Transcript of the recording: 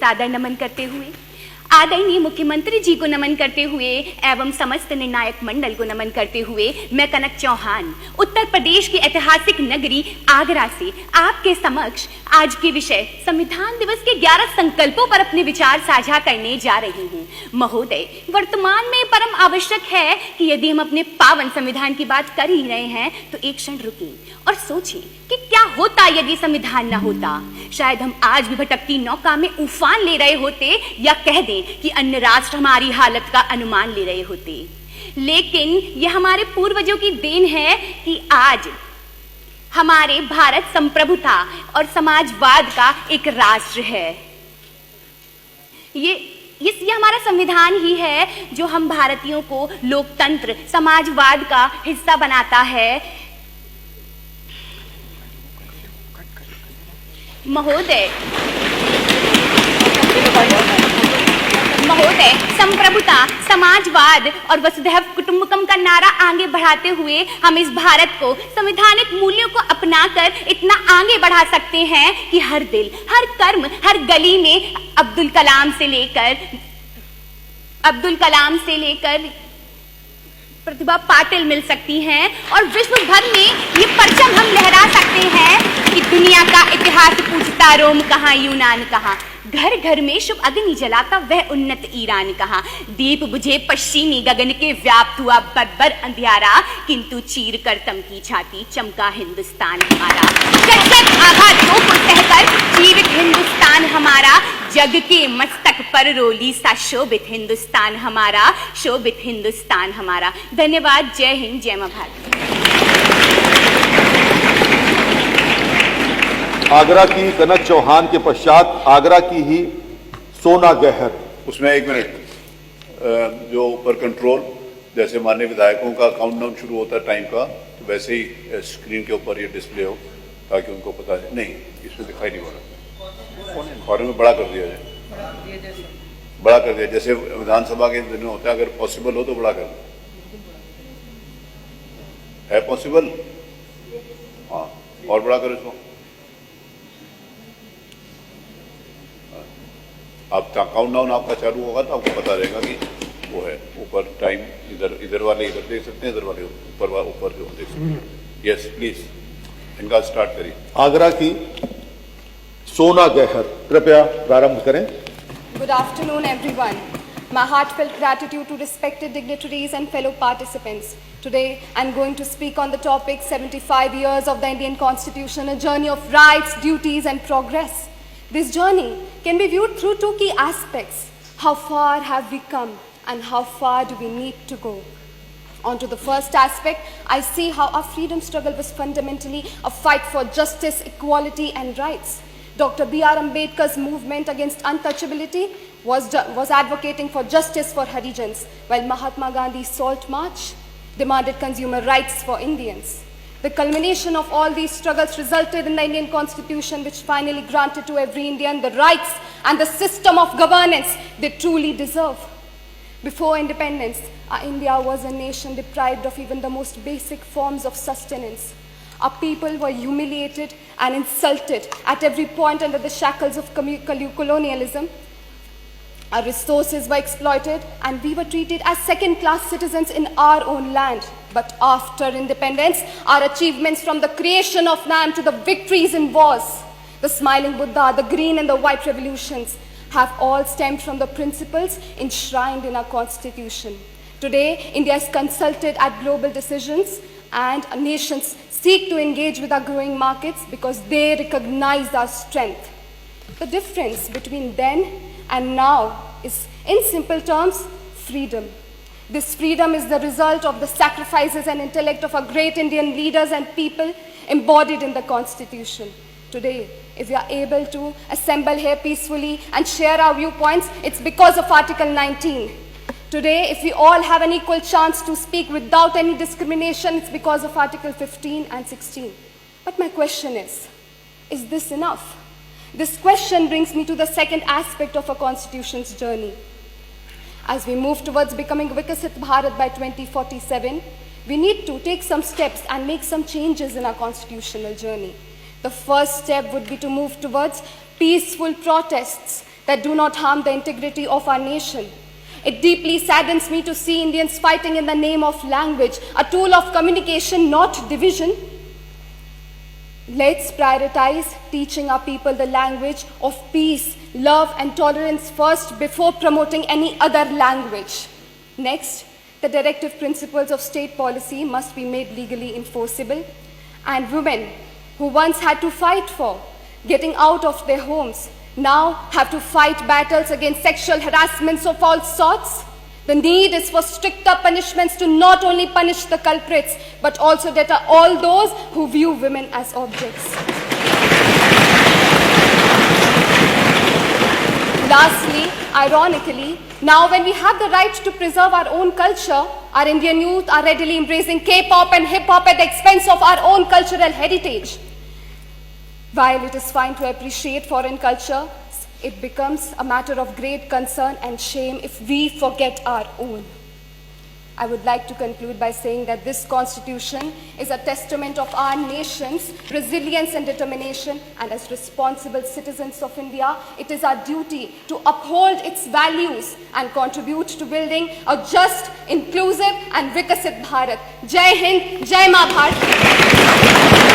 सादर नमन करते हुए, आदरणीय मुख्यमंत्री जी को नमन करते हुए एवं समस्त निर्णायक मंडल को नमन करते हुए मैं कनक चौहान उत्तर प्रदेश की ऐतिहासिक नगरी आगरा से आपके समक्ष आज के विषय संविधान दिवस के 11 संकल्पों पर अपने विचार साझा करने जा रही हूँ। महोदय, वर्तमान में परम आवश्यक है कि यदि हम अपने पावन संविधान की बात कर ही रहे हैं तो एक क्षण रुकें और सोचें कि क्या होता यदि संविधान न होता। शायद हम आज भी भटकती नौका में उफान ले रहे होते या कह दें कि अन्य राष्ट्र हमारी हालत का अनुमान ले रहे होते। लेकिन यह हमारे पूर्वजों की देन है कि आज हमारे भारत संप्रभुता और समाजवाद का एक राष्ट्र है। ये हमारा संविधान ही है जो हम भारतीयों को लोकतंत्र समाजवाद का हिस्सा बनाता है। महोदय, संप्रभुता, समाजवाद और वसुधैव कुटुंबकम का नारा आगे बढ़ाते हुए हम इस भारत को संवैधानिक मूल्यों को अपनाकर इतना आगे बढ़ा सकते हैं कि हर दिल, हर कर्म, हर गली में अब्दुल कलाम से लेकर प्रतिभा पाटिल मिल सकती हैं और विश्व भर में ये परचम हम लहरा सकते हैं कि दुनिया का इतिहास पूछता रोम कहाँ, यूनान कहाँ, घर घर में शुभ अग्नि जलाता वह उन्नत ईरान कहाँ, दीप बुझे पश्चिमी गगन के व्याप्त हुआ बदबर अंधियारा, किंतु चीर कर तम की छाती चमका हिंदुस्तान हमारा। जग आघातों को सहकर जीवित हिंदुस्तान हमारा, जग के मस्तक पर रोली सा शोभित हिंदुस्तान हमारा, शोभित हिंदुस्तान हमारा। धन्यवाद। जय हिंद, जय मां भारत। आगरा की कनक चौहान के पश्चात आगरा की ही सोना गहर। उसमें एक मिनट, जो ऊपर कंट्रोल जैसे माननीय विधायकों का काउंटडाउन शुरू होता है टाइम का, तो वैसे ही स्क्रीन के ऊपर ये डिस्प्ले हो ताकि उनको पता है। नहीं, इसमें दिखाई नहीं हो रहा, फॉरन में बड़ा कर दिया जाए, बड़ा कर दिया जैसे विधानसभा के दिन होता है। अगर पॉसिबल हो तो बड़ा कर है, पॉसिबल? हाँ, और बड़ा करो इसको। आप काउंटडाउन आपका चालू होगा तो आपको पता रहेगा कि वो है ऊपर टाइम। इधर वाले इधर देख सकते हैं, इधर वाले ऊपर जो देख सकते हैं। यस प्लीज, इनका स्टार्ट करिए। आगरा की सोना गहर, कृपया प्रारंभ करें। Good afternoon, everyone. My heartfelt gratitude to respected dignitaries and fellow participants. Today, I'm going to speak on the topic 75 years of the Indian Constitution, a journey of rights, duties, and progress. This journey can be viewed through two key aspects. How far have we come and how far do we need to go? On to the first aspect, I see how our freedom struggle was fundamentally a fight for justice, equality, and rights. Dr. B.R. Ambedkar's movement against untouchability was advocating for justice for Harijans, while Mahatma Gandhi's Salt March demanded consumer rights for Indians. The culmination of all these struggles resulted in the Indian Constitution, which finally granted to every Indian the rights and the system of governance they truly deserve. Before independence, our India was a nation deprived of even the most basic forms of sustenance. Our people were humiliated and insulted at every point under the shackles of colonialism. Our resources were exploited and we were treated as second-class citizens in our own land. But after independence, our achievements from the creation of land to the victories in wars, the smiling Buddha, the green and the white revolutions, have all stemmed from the principles enshrined in our constitution. Today, India is consulted at global decisions and nations seek to engage with our growing markets because they recognize our strength. The difference between then and now is, in simple terms, freedom. This freedom is the result of the sacrifices and intellect of our great Indian leaders and people embodied in the Constitution. Today, if we are able to assemble here peacefully and share our viewpoints, it's because of Article 19. Today, if we all have an equal chance to speak without any discrimination, it's because of Article 15 and 16. But my question is this enough? This question brings me to the second aspect of our Constitution's journey. As we move towards becoming Vikasit Bharat by 2047, we need to take some steps and make some changes in our constitutional journey. The first step would be to move towards peaceful protests that do not harm the integrity of our nation. It deeply saddens me to see Indians fighting in the name of language, a tool of communication, not division. Let's prioritize teaching our people the language of peace, love, and tolerance first before promoting any other language. Next, the directive principles of state policy must be made legally enforceable, and women who once had to fight for getting out of their homes now have to fight battles against sexual harassments of all sorts. The need is for stricter punishments to not only punish the culprits, but also deter all those who view women as objects. Lastly, ironically, now when we have the right to preserve our own culture, our Indian youth are readily embracing K-pop and hip-hop at the expense of our own cultural heritage. While it is fine to appreciate foreign culture, it becomes a matter of great concern and shame if we forget our own. I would like to conclude by saying that this constitution is a testament of our nation's resilience and determination, and as responsible citizens of India, it is our duty to uphold its values and contribute to building a just, inclusive and Vikasit Bharat. Jai Hind, Jai Ma Bharat.